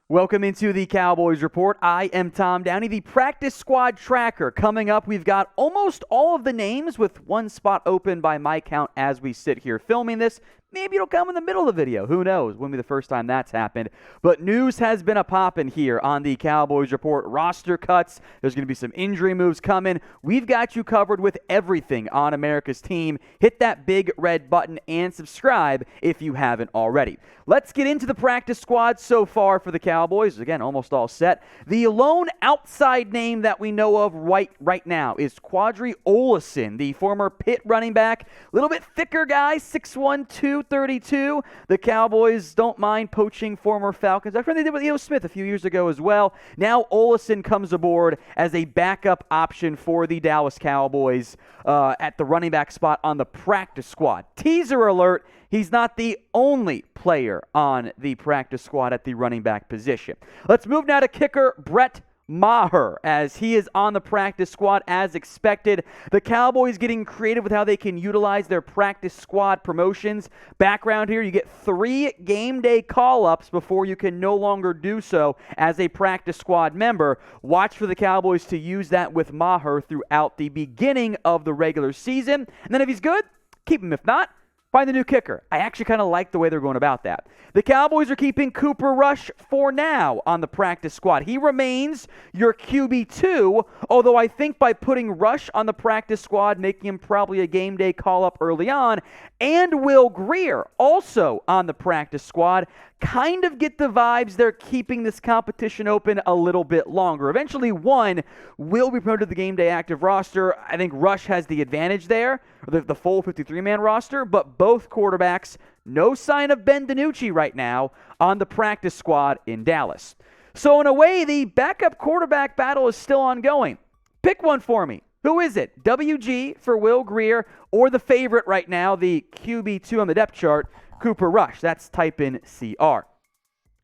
Welcome into the Cowboys Report. I am Tom Downey, the practice squad tracker. Coming up, we've got almost all of the names with one spot open by my count as we sit here filming this. Maybe it'll come in the middle of the video. Who knows? Wouldn't be the first time that's happened. But news has been a-poppin' here on the Cowboys Report. Roster cuts. There's going to be some injury moves coming. We've got you covered with everything on America's team. Hit that big red button and subscribe if you haven't already. Let's get into the practice squad so far for the Cowboys. Again, almost all set. The lone outside name that we know of right now is Qadree Ollison, the former Pitt running back. A little bit thicker guy, 6'1", 232. The Cowboys don't mind poaching former Falcons. I think they did with Eo Smith a few years ago as well. Now Ollison comes aboard as a backup option for the Dallas Cowboys at the running back spot on the practice squad. Teaser alert, he's not the only player on the practice squad at the running back position. Let's move now to kicker Brett Maher, as he is on the practice squad as expected. The Cowboys getting creative with how they can utilize their practice squad promotions. Background here, you get 3 game day call-ups before you can no longer do so as a practice squad member. Watch for the Cowboys to use that with Maher throughout the beginning of the regular season. And then if he's good, keep him. If not, find the new kicker. I actually kind of like the way they're going about that. The Cowboys are keeping Cooper Rush for now on the practice squad. He remains your QB2, although I think by putting Rush on the practice squad, making him probably a game day call-up early on, and Will Grier also on the practice squad, kind of get the vibes they're keeping this competition open a little bit longer. Eventually, one will be promoted to the game day active roster. I think Rush has the advantage there, the full 53-man roster, but both quarterbacks, no sign of Ben DiNucci right now on the practice squad in Dallas. So in a way, the backup quarterback battle is still ongoing. Pick one for me. Who is it? WG for Will Grier, or the favorite right now, the QB2 on the depth chart, Cooper Rush? That's type in CR.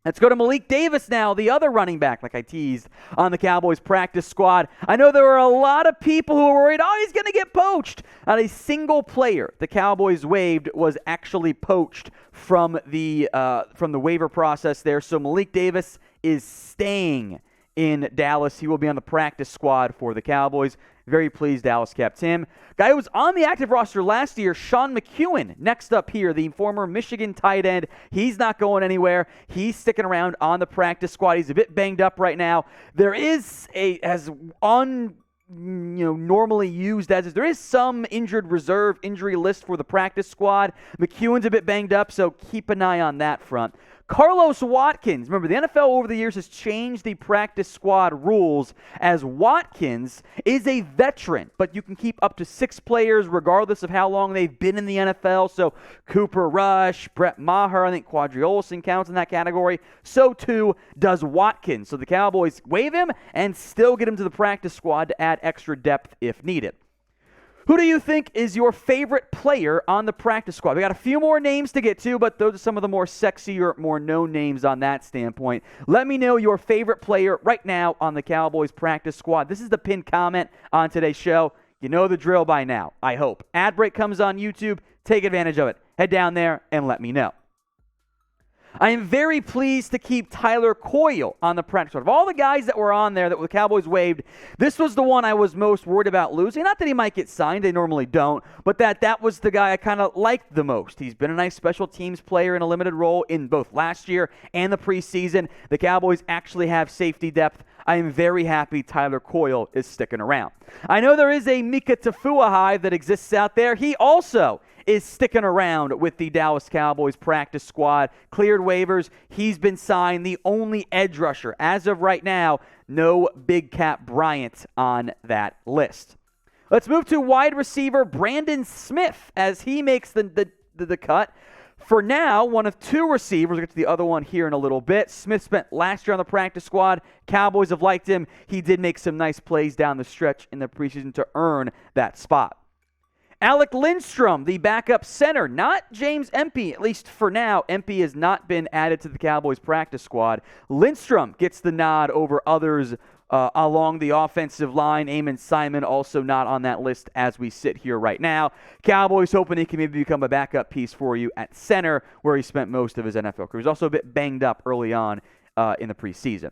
Let's go to Malik Davis now, the other running back, like I teased, on the Cowboys practice squad. I know there were a lot of people who were worried, he's going to get poached. Not a single player the Cowboys waived was actually poached from the waiver process there. So Malik Davis is staying in Dallas. He will be on the practice squad for the Cowboys. Very pleased Dallas kept him. Guy who was on the active roster last year, Sean McKeon, next up here, the former Michigan tight end. He's not going anywhere. He's sticking around on the practice squad. He's a bit banged up right now. There is normally used as there is some injured reserve injury list for the practice squad. McKeon's a bit banged up, so keep an eye on that front. Carlos Watkins. Remember, the NFL over the years has changed the practice squad rules, as Watkins is a veteran, but you can keep up to 6 players regardless of how long they've been in the NFL. So Cooper Rush, Brett Maher, I think Qadree Ollison counts in that category. So too does Watkins. So the Cowboys waive him and still get him to the practice squad to add extra depth if needed. Who do you think is your favorite player on the practice squad? We got a few more names to get to, but those are some of the more sexy or more known names on that standpoint. Let me know your favorite player right now on the Cowboys practice squad. This is the pinned comment on today's show. You know the drill by now, I hope. Ad break comes on YouTube. Take advantage of it. Head down there and let me know. I am very pleased to keep Tyler Coyle on the practice squad. Of all the guys that were on there that the Cowboys waived, this was the one I was most worried about losing. Not that he might get signed, they normally don't, but that was the guy I kind of liked the most. He's been a nice special teams player in a limited role in both last year and the preseason. The Cowboys actually have safety depth. I am very happy Tyler Coyle is sticking around. I know there is a Mika Tafua hive that exists out there. He also is sticking around with the Dallas Cowboys practice squad. Cleared waivers. He's been signed. The only edge rusher. As of right now, no Big Cat Bryant on that list. Let's move to wide receiver Brandon Smith as he makes the cut. For now, one of 2 receivers. We'll get to the other one here in a little bit. Smith spent last year on the practice squad. Cowboys have liked him. He did make some nice plays down the stretch in the preseason to earn that spot. Alec Lindstrom, the backup center, not James Empey, at least for now. Empey has not been added to the Cowboys practice squad. Lindstrom gets the nod over others along the offensive line. Amon Simon also not on that list as we sit here right now. Cowboys hoping he can maybe become a backup piece for you at center, where he spent most of his NFL career. He was also a bit banged up early on in the preseason.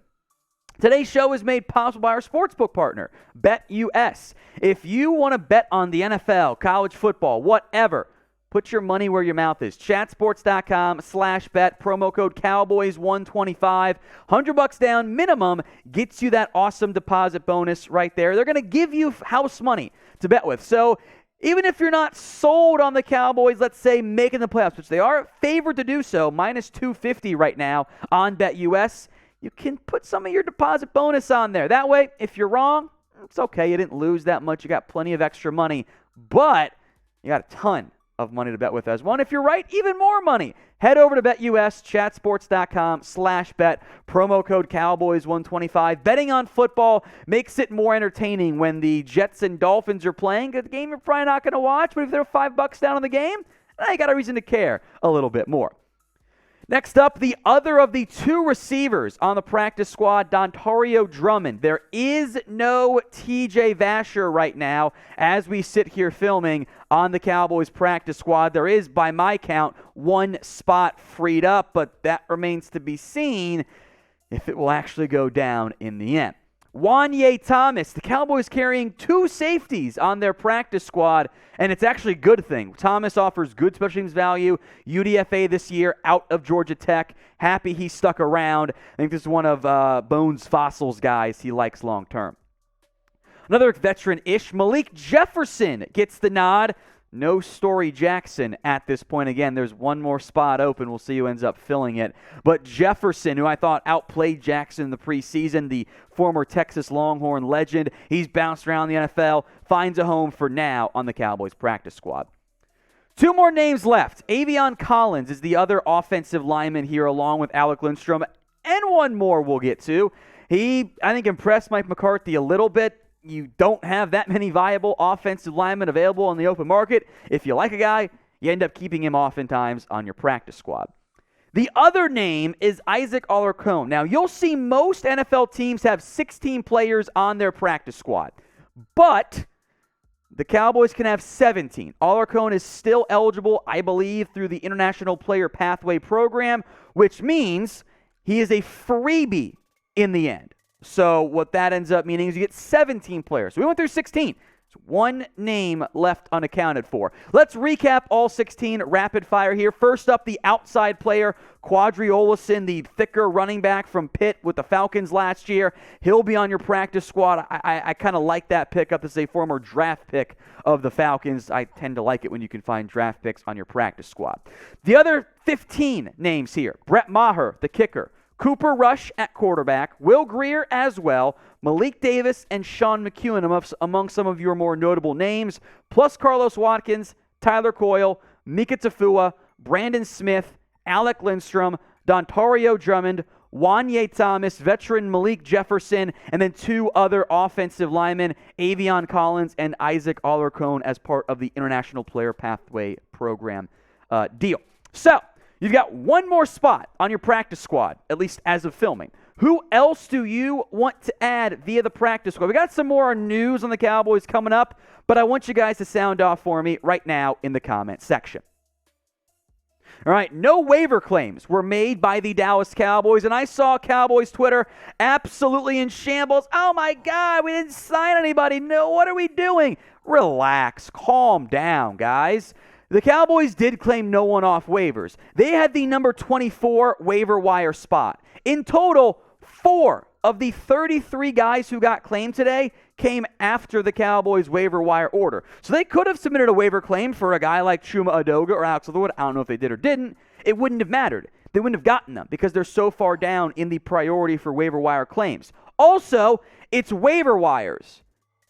Today's show is made possible by our sportsbook partner, BetUS. If you want to bet on the NFL, college football, whatever, put your money where your mouth is. Chatsports.com/bet, promo code Cowboys125. $100 down minimum gets you that awesome deposit bonus right there. They're going to give you house money to bet with. So even if you're not sold on the Cowboys, let's say making the playoffs, which they are favored to do so, minus 250 right now on BetUS, you can put some of your deposit bonus on there. That way, if you're wrong, it's okay. You didn't lose that much. You got plenty of extra money, but you got a ton of money to bet with as well. And if you're right, even more money. Head over to BetUS, chatsports.com/bet, promo code Cowboys125. Betting on football makes it more entertaining when the Jets and Dolphins are playing. A game you're probably not going to watch, but if they're $5 down on the game, you got a reason to care a little bit more. Next up, the other of the two receivers on the practice squad, Dontario Drummond. There is no TJ Vasher right now as we sit here filming on the Cowboys practice squad. There is, by my count, one spot freed up, but that remains to be seen if it will actually go down in the end. Juanyeh Thomas, the Cowboys carrying two safeties on their practice squad, and it's actually a good thing. Thomas offers good special teams value, UDFA this year out of Georgia Tech. Happy he stuck around. I think this is one of Bones Fossil's guys he likes long term. Another veteran-ish, Malik Jefferson gets the nod. No Story Jackson at this point. Again, there's one more spot open. We'll see who ends up filling it. But Jefferson, who I thought outplayed Jackson in the preseason, the former Texas Longhorn legend, he's bounced around the NFL, finds a home for now on the Cowboys practice squad. Two more names left. Aviante Collins is the other offensive lineman here, along with Alec Lindstrom, and one more we'll get to. He, I think, impressed Mike McCarthy a little bit. You don't have that many viable offensive linemen available on the open market. If you like a guy, you end up keeping him oftentimes on your practice squad. The other name is Isaac Alarcon. Now, you'll see most NFL teams have 16 players on their practice squad, but the Cowboys can have 17. Alarcon is still eligible, I believe, through the International Player Pathway Program, which means he is a freebie in the end. So what that ends up meaning is you get 17 players. So we went through 16. There's one name left unaccounted for. Let's recap all 16 rapid fire here. First up, the outside player, Qadree Ollison, the thicker running back from Pitt with the Falcons last year. He'll be on your practice squad. I kind of like that pickup. This is a former draft pick of the Falcons. I tend to like it when you can find draft picks on your practice squad. The other 15 names here, Brett Maher, the kicker. Cooper Rush at quarterback, Will Grier as well, Malik Davis and Sean McKeon among some of your more notable names, plus Carlos Watkins, Tyler Coyle, Mika Tafua, Brandon Smith, Alec Lindstrom, Dontario Drummond, Juanyeh Thomas, veteran Malik Jefferson, and then two other offensive linemen, Aviante Collins and Isaac Alarcon, as part of the International Player Pathway Program deal. So, you've got one more spot on your practice squad, at least as of filming. Who else do you want to add via the practice squad? We got some more news on the Cowboys coming up, but I want you guys to sound off for me right now in the comment section. All right, no waiver claims were made by the Dallas Cowboys, and I saw Cowboys Twitter absolutely in shambles. Oh my God, we didn't sign anybody. No, what are we doing? Relax, calm down, guys. The Cowboys did claim no one off waivers. They had the number 24 waiver wire spot. In total, 4 of the 33 guys who got claimed today came after the Cowboys waiver wire order. So they could have submitted a waiver claim for a guy like Chuma Adoga or Alex Leatherwood. I don't know if they did or didn't. It wouldn't have mattered. They wouldn't have gotten them because they're so far down in the priority for waiver wire claims. Also, it's waiver wires.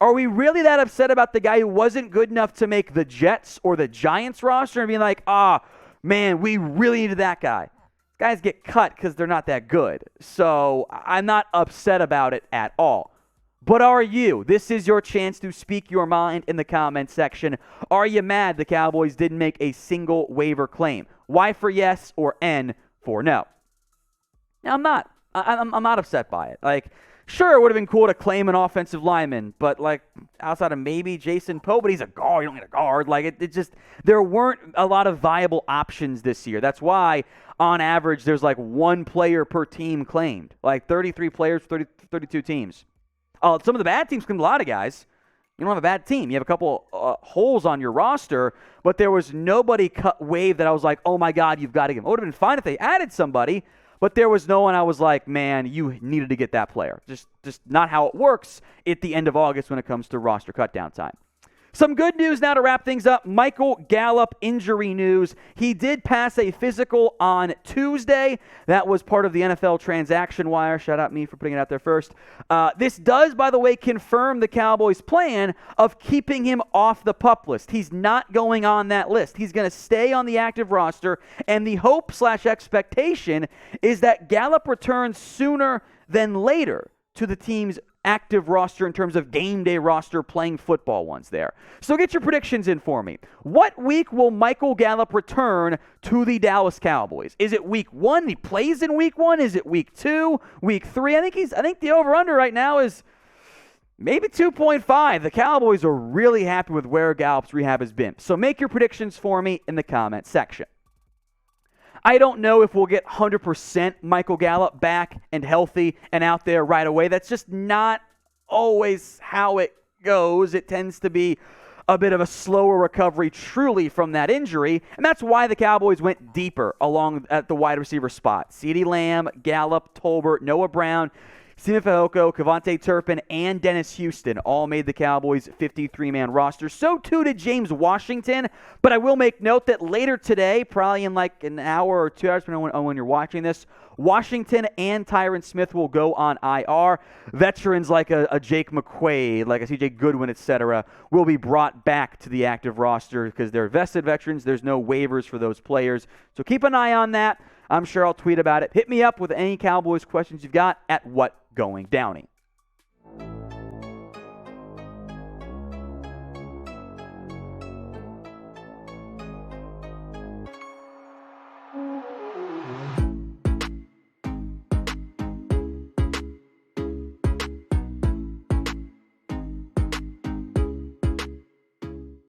Are we really that upset about the guy who wasn't good enough to make the Jets or the Giants roster and being like, man, we really needed that guy? Guys get cut because they're not that good. So I'm not upset about it at all. But are you? This is your chance to speak your mind in the comment section. Are you mad the Cowboys didn't make a single waiver claim? Y for yes or N for no? Now, I'm not upset by it. Sure, it would have been cool to claim an offensive lineman, but like outside of maybe Jason Poe, but he's a guard. You don't need a guard. Like it just there weren't a lot of viable options this year. That's why on average there's like one player per team claimed, like 33 players, 32 teams. Some of the bad teams claimed a lot of guys. You don't have a bad team. You have a couple holes on your roster, but there was nobody cut wave that I was like, oh my God, you've got to give him. It would have been fine if they added somebody. But there was no one I was like, man, you needed to get that player. Just not how it works at the end of August when it comes to roster cutdown time. Some good news now to wrap things up. Michael Gallup injury news. He did pass a physical on Tuesday. That was part of the NFL transaction wire. Shout out me for putting it out there first. This does, by the way, confirm the Cowboys' plan of keeping him off the PUP list. He's not going on that list. He's going to stay on the active roster, and the hope/expectation is that Gallup returns sooner than later to the team's active roster in terms of game day roster playing football ones there. So get your predictions in for me. What week will Michael Gallup return to the Dallas Cowboys? Is it week 1? He plays in week 1? Is it week 2? Week 3? I think the over-under right now is maybe 2.5. The Cowboys are really happy with where Gallup's rehab has been. So make your predictions for me in the comment section. I don't know if we'll get 100% Michael Gallup back and healthy and out there right away. That's just not always how it goes. It tends to be a bit of a slower recovery truly from that injury, and that's why the Cowboys went deeper along at the wide receiver spot. CeeDee Lamb, Gallup, Tolbert, Noah Brown, Sima Fehoko, Kevontae Turpin, and Dennis Houston all made the Cowboys' 53-man roster. So too did James Washington, but I will make note that later today, probably in like an hour or 2 hours, depending on when you're watching this, Washington and Tyron Smith will go on IR. Veterans like a Jake McQuaid, like a CJ Goodwin, etc., will be brought back to the active roster because they're vested veterans. There's no waivers for those players. So keep an eye on that. I'm sure I'll tweet about it. Hit me up with any Cowboys questions you've got at WhatGoingDowny.